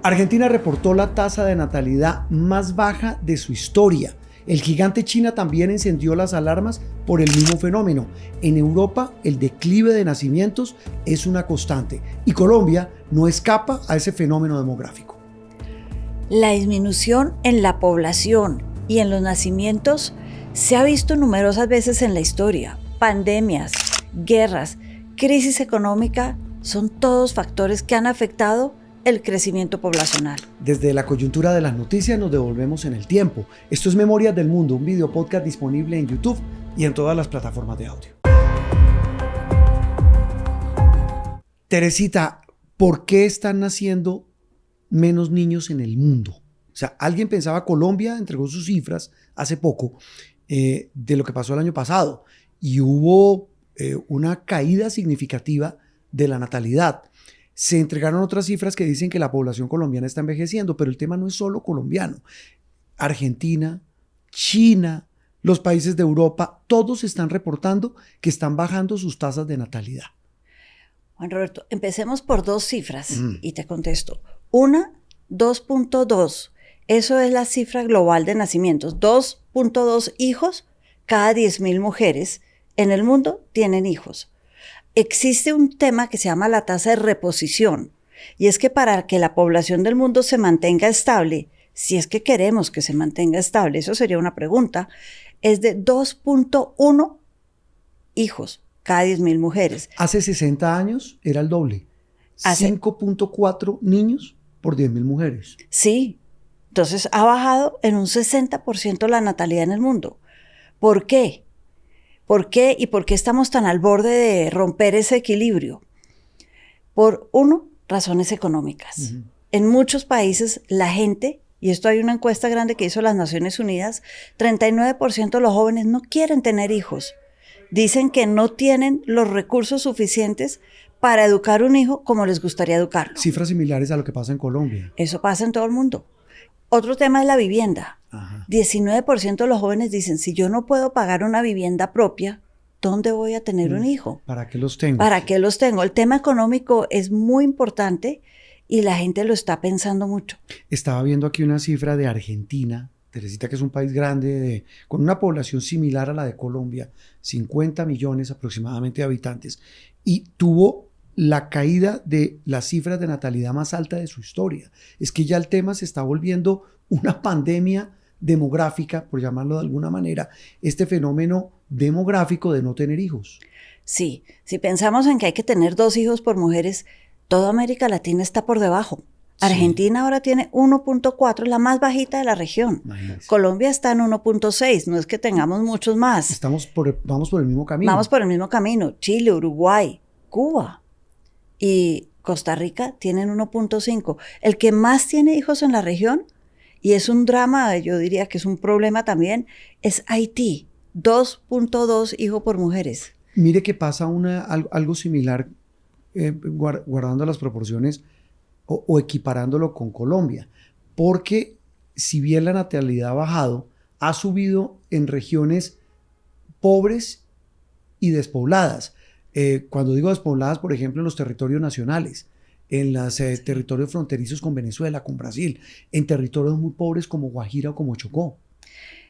Argentina reportó la tasa de natalidad más baja de su historia. El gigante China también encendió las alarmas por el mismo fenómeno. En Europa, el declive de nacimientos es una constante y Colombia no escapa a ese fenómeno demográfico. La disminución en la población y en los nacimientos se ha visto numerosas veces en la historia. Pandemias, guerras, crisis económica son todos factores que han afectado el crecimiento poblacional. Desde la coyuntura de las noticias nos devolvemos en el tiempo. Esto es Memorias del Mundo, un video podcast disponible en YouTube y en todas las plataformas de audio. Teresita, ¿por qué están naciendo menos niños en el mundo? O sea, alguien pensaba, Colombia entregó sus cifras hace poco de lo que pasó el año pasado y hubo una caída significativa de la natalidad. Se entregaron otras cifras que dicen que la población colombiana está envejeciendo, pero el tema no es solo colombiano. Argentina, China, los países de Europa, todos están reportando que están bajando sus tasas de natalidad. Juan Roberto, empecemos por dos cifras y te contesto. Una, 2.2. Eso es la cifra global de nacimientos. 2.2 hijos cada 10.000 mujeres en el mundo tienen hijos. Existe un tema que se llama la tasa de reposición, y es que para que la población del mundo se mantenga estable, si es que queremos que se mantenga estable, eso sería una pregunta, es de 2.1 hijos cada 10.000 mujeres. Hace 60 años era el doble, 5.4 niños por 10.000 mujeres. Sí, entonces ha bajado en un 60% la natalidad en el mundo. ¿Por qué? ¿Por qué y por qué estamos tan al borde de romper ese equilibrio? Por razones económicas. En muchos países la gente, y esto hay una encuesta grande que hizo las Naciones Unidas, 39% de los jóvenes no quieren tener hijos. Dicen que no tienen los recursos suficientes para educar un hijo como les gustaría educarlo. Cifras similares a lo que pasa en Colombia. Eso pasa en todo el mundo. Otro tema es la vivienda. 19% de los jóvenes dicen, si yo no puedo pagar una vivienda propia, ¿dónde voy a tener un hijo? ¿Para qué los tengo? ¿Para qué los tengo? El tema económico es muy importante y la gente lo está pensando mucho. Estaba viendo aquí una cifra de Argentina, Teresita, que es un país grande, con una población similar a la de Colombia, 50 millones aproximadamente de habitantes, y tuvo la caída de las cifras de natalidad más alta de su historia. Es que ya el tema se está volviendo una pandemia demográfica, por llamarlo de alguna manera, este fenómeno demográfico de no tener hijos. Sí, si pensamos en que hay que tener 2 hijos por mujeres, toda América Latina está por debajo. Argentina ahora tiene 1.4, la más bajita de la región. Imagínense. Colombia está en 1.6, no es que tengamos muchos más. Vamos por el mismo camino. Vamos por el mismo camino. Chile, Uruguay, Cuba y Costa Rica tienen 1.5. El que más tiene hijos en la región, y es un drama, yo diría que es un problema también, es Haití, 2.2 hijos por mujeres. Mire que pasa algo similar, guardando las proporciones o equiparándolo con Colombia, porque si bien la natalidad ha bajado, ha subido en regiones pobres y despobladas. Cuando digo despobladas, por ejemplo, en los territorios nacionales, en los territorios fronterizos con Venezuela, con Brasil, en territorios muy pobres como Guajira o como Chocó.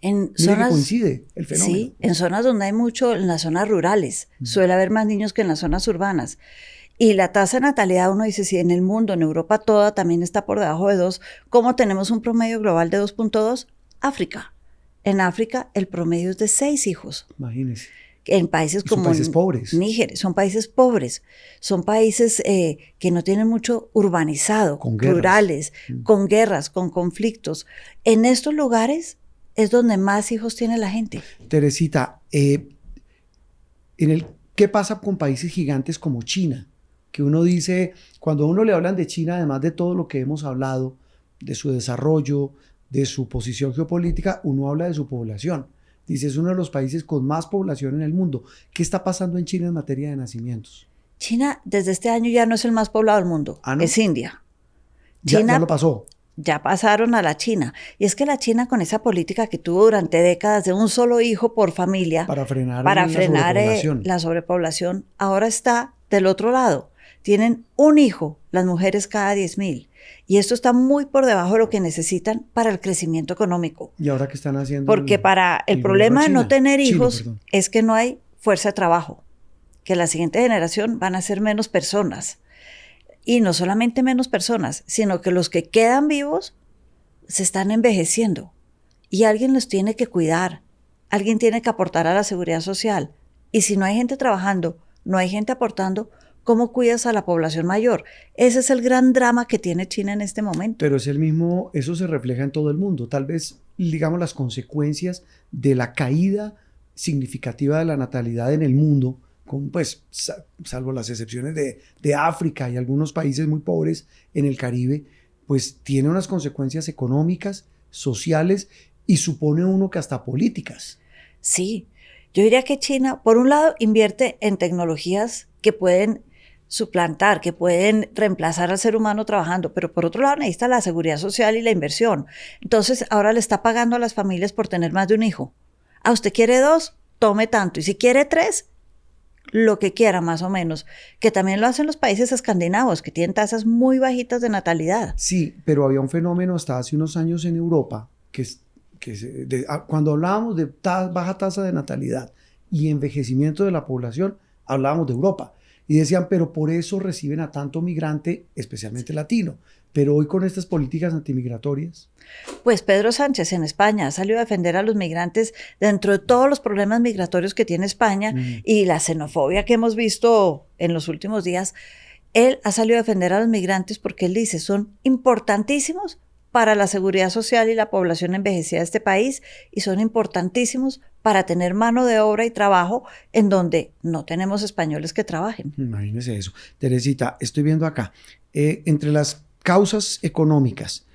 En Mira zonas, que coincide el fenómeno. Sí, en zonas donde hay mucho, en las zonas rurales, suele haber más niños que en las zonas urbanas. Y la tasa de natalidad, uno dice, si en el mundo, en Europa toda, también está por debajo de 2, ¿cómo tenemos un promedio global de 2.2? África. En África el promedio es de 6 hijos. Imagínense. En países como países pobres. Níger, son países pobres, son países que no tienen mucho urbanizado, Con guerras. rurales, con guerras, con conflictos. En estos lugares es donde más hijos tiene la gente. Teresita, ¿qué pasa con países gigantes como China? Que uno dice, cuando a uno le hablan de China, además de todo lo que hemos hablado, de su desarrollo, de su posición geopolítica, uno habla de su población. Dice, es uno de los países con más población en el mundo. ¿Qué está pasando en China en materia de nacimientos? China desde este año ya no es el más poblado del mundo, ¿Ah, no? es India. Ya lo pasó. Ya pasaron a la China. Y es que la China, con esa política que tuvo durante décadas de un solo hijo por familia, Para frenar la sobrepoblación, ahora está del otro lado. Tienen un hijo las mujeres cada 10.000. Y esto está muy por debajo de lo que necesitan para el crecimiento económico. ¿Y ahora qué están haciendo? Porque para el problema de no tener hijos es que no hay fuerza de trabajo, que la siguiente generación van a ser menos personas. Y no solamente menos personas, sino que los que quedan vivos se están envejeciendo. Y alguien los tiene que cuidar, alguien tiene que aportar a la seguridad social. Y si no hay gente trabajando, no hay gente aportando, ¿cómo cuidas a la población mayor? Ese es el gran drama que tiene China en este momento. Pero es el mismo, eso se refleja en todo el mundo. Tal vez, digamos, las consecuencias de la caída significativa de la natalidad en el mundo, con, pues, salvo las excepciones de África y algunos países muy pobres en el Caribe, pues tiene unas consecuencias económicas, sociales y supone uno que hasta políticas. Sí, yo diría que China, por un lado, invierte en tecnologías que pueden suplantar, que pueden reemplazar al ser humano trabajando, pero por otro lado necesita la seguridad social y la inversión. Entonces ahora le está pagando a las familias por tener más de un hijo. Usted quiere 2, tome tanto, y si quiere 3, lo que quiera más o menos, que también lo hacen los países escandinavos, que tienen tasas muy bajitas de natalidad. Sí, pero había un fenómeno hasta hace unos años en Europa, cuando hablábamos de baja tasa de natalidad y envejecimiento de la población, hablábamos de Europa. Y decían, pero por eso reciben a tanto migrante, especialmente latino. Pero hoy con estas políticas antimigratorias. Pues Pedro Sánchez en España ha salido a defender a los migrantes dentro de todos los problemas migratorios que tiene España y la xenofobia que hemos visto en los últimos días. Él ha salido a defender a los migrantes porque él dice, son importantísimos para la seguridad social y la población envejecida de este país y son importantísimos para tener mano de obra y trabajo en donde no tenemos españoles que trabajen. Imagínese eso. Teresita, estoy viendo acá, entre las causas económicas,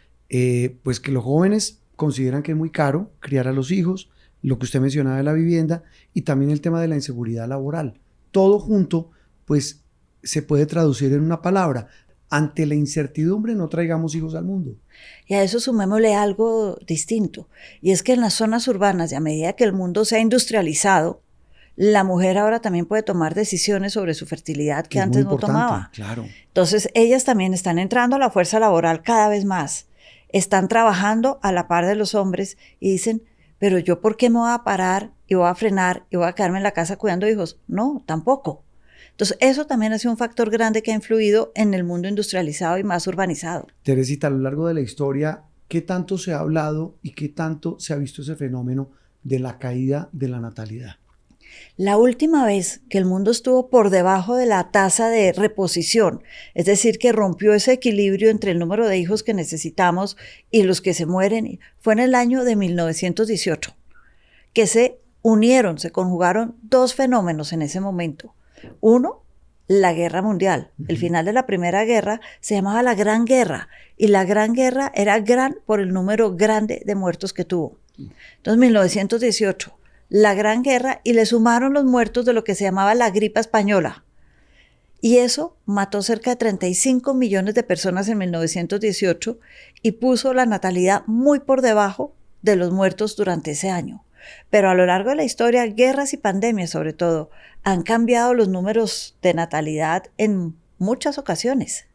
pues que los jóvenes consideran que es muy caro criar a los hijos, lo que usted mencionaba de la vivienda y también el tema de la inseguridad laboral. Todo junto, pues se puede traducir en una palabra. Ante la incertidumbre no traigamos hijos al mundo. Y a eso sumémosle algo distinto, y es que en las zonas urbanas, y a medida que el mundo se ha industrializado, la mujer ahora también puede tomar decisiones sobre su fertilidad que antes no tomaba. Claro. Entonces, ellas también están entrando a la fuerza laboral cada vez más, están trabajando a la par de los hombres y dicen, pero yo ¿por qué me voy a parar y voy a frenar y voy a quedarme en la casa cuidando hijos? No, tampoco. Entonces, eso también ha sido un factor grande que ha influido en el mundo industrializado y más urbanizado. Teresita, a lo largo de la historia, ¿qué tanto se ha hablado y qué tanto se ha visto ese fenómeno de la caída de la natalidad? La última vez que el mundo estuvo por debajo de la tasa de reposición, es decir, que rompió ese equilibrio entre el número de hijos que necesitamos y los que se mueren, fue en el año de 1918, que se unieron, se conjugaron 2 fenómenos en ese momento. Uno, la guerra mundial. El final de la Primera Guerra se llamaba la Gran Guerra y la Gran Guerra era gran por el número grande de muertos que tuvo. Entonces, 1918, la Gran Guerra y le sumaron los muertos de lo que se llamaba la gripe española. Y eso mató cerca de 35 millones de personas en 1918 y puso la natalidad muy por debajo de los muertos durante ese año. Pero a lo largo de la historia, guerras y pandemias sobre todo, han cambiado los números de natalidad en muchas ocasiones.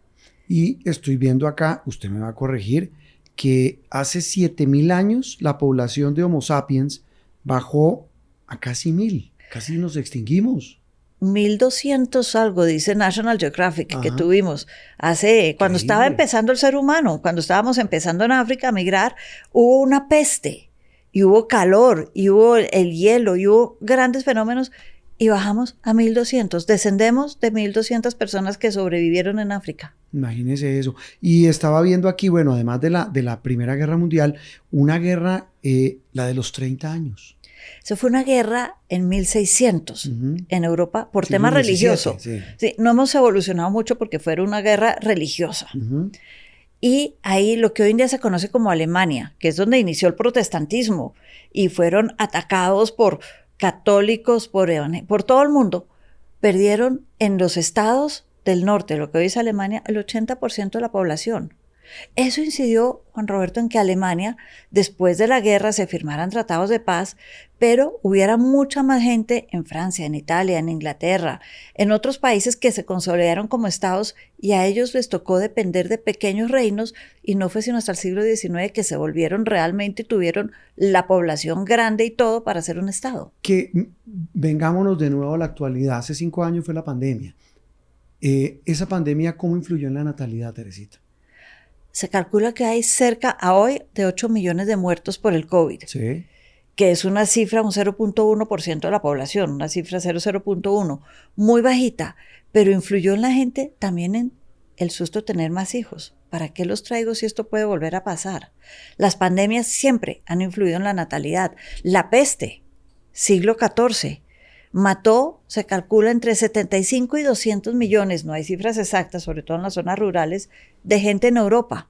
Y estoy viendo acá, usted me va a corregir, que hace 7.000 años la población de Homo sapiens bajó a casi 1.000, casi nos extinguimos. 1.200 algo, dice National Geographic, que tuvimos cuando estaba empezando el ser humano, cuando estábamos empezando en África a migrar, hubo una peste. Y hubo calor, y hubo el hielo, y hubo grandes fenómenos, y bajamos a 1.200. Descendemos de 1.200 personas que sobrevivieron en África. Imagínese eso. Y estaba viendo aquí, bueno, además de la Primera Guerra Mundial, una guerra, la de los 30 años. Eso fue una guerra en 1600 en Europa por tema religioso. Sí, no hemos evolucionado mucho porque fue una guerra religiosa. Y ahí lo que hoy en día se conoce como Alemania, que es donde inició el protestantismo, y fueron atacados por católicos, por todo el mundo, perdieron en los estados del norte, lo que hoy es Alemania, el 80% de la población. Eso incidió, Juan Roberto, en que Alemania, después de la guerra, se firmaran tratados de paz, pero hubiera mucha más gente en Francia, en Italia, en Inglaterra, en otros países que se consolidaron como estados y a ellos les tocó depender de pequeños reinos y no fue sino hasta el siglo XIX que se volvieron realmente y tuvieron la población grande y todo para ser un estado. Que vengámonos de nuevo a la actualidad. Hace 5 años fue la pandemia. ¿Esa pandemia cómo influyó en la natalidad, Teresita? Se calcula que hay cerca a hoy de 8 millones de muertos por el COVID. Sí. Que es una cifra, un 0.1% de la población, una cifra 0.1, muy bajita, pero influyó en la gente también en el susto de tener más hijos. ¿Para qué los traigo si esto puede volver a pasar? Las pandemias siempre han influido en la natalidad. La peste, siglo XIV, mató, se calcula, entre 75 y 200 millones, no hay cifras exactas, sobre todo en las zonas rurales, de gente en Europa.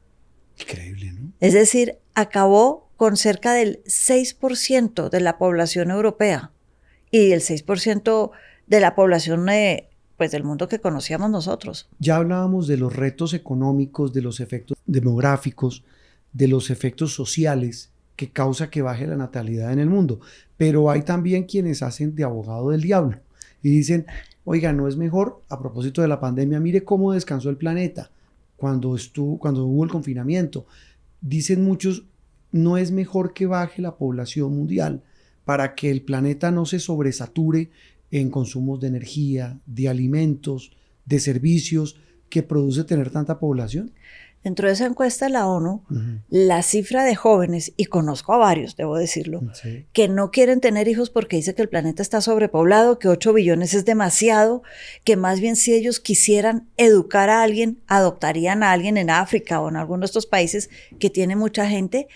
Increíble, ¿no? Es decir, acabó con cerca del 6% de la población europea y el 6% de la población pues, del mundo que conocíamos nosotros. Ya hablábamos de los retos económicos, de los efectos demográficos, de los efectos sociales que causa que baje la natalidad en el mundo, pero hay también quienes hacen de abogado del diablo y dicen, oiga, no es mejor, a propósito de la pandemia, mire cómo descansó el planeta cuando hubo el confinamiento. Dicen muchos, no es mejor que baje la población mundial para que el planeta no se sobresature en consumos de energía, de alimentos, de servicios que produce tener tanta población. Dentro de esa encuesta de la ONU, la cifra de jóvenes, y conozco a varios, debo decirlo, Sí. que no quieren tener hijos porque dice que el planeta está sobrepoblado, que 8 billones es demasiado, que más bien si ellos quisieran educar a alguien, adoptarían a alguien en África o en alguno de estos países que tiene mucha gente.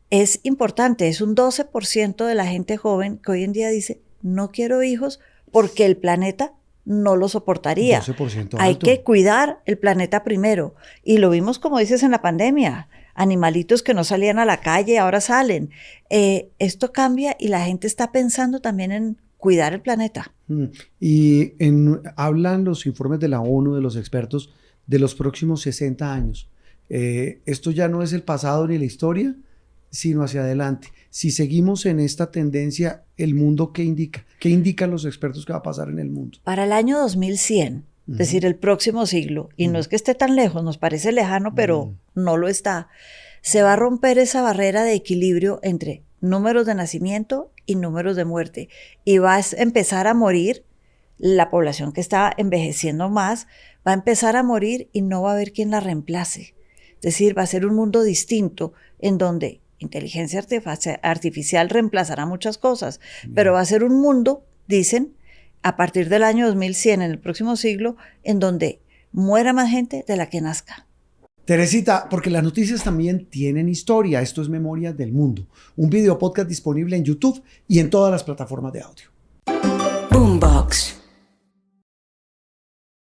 Es importante, es un 12% de la gente joven que hoy en día dice, no quiero hijos porque el planeta no lo soportaría. 12% Hay alto. que cuidar el planeta primero. Y lo vimos, como dices, en la pandemia. Animalitos que no salían a la calle, ahora salen. Esto cambia y la gente está pensando también en cuidar el planeta. Y hablan los informes de la ONU, de los expertos, de los próximos 60 años. Esto ya no es el pasado ni la historia, sino hacia adelante. Si seguimos en esta tendencia, ¿el mundo qué indica? ¿Qué indican los expertos que va a pasar en el mundo? Para el año 2100, es decir, el próximo siglo, y no es que esté tan lejos, nos parece lejano, pero no lo está, se va a romper esa barrera de equilibrio entre números de nacimiento y números de muerte. Y va a empezar a morir la población que está envejeciendo más, va a empezar a morir y no va a haber quien la reemplace. Es decir, va a ser un mundo distinto en donde inteligencia artificial reemplazará muchas cosas, pero va a ser un mundo, dicen, a partir del año 2100, en el próximo siglo, en donde muera más gente de la que nazca. Teresita, porque las noticias también tienen historia. Esto es Memorias del Mundo, un video podcast disponible en YouTube y en todas las plataformas de audio.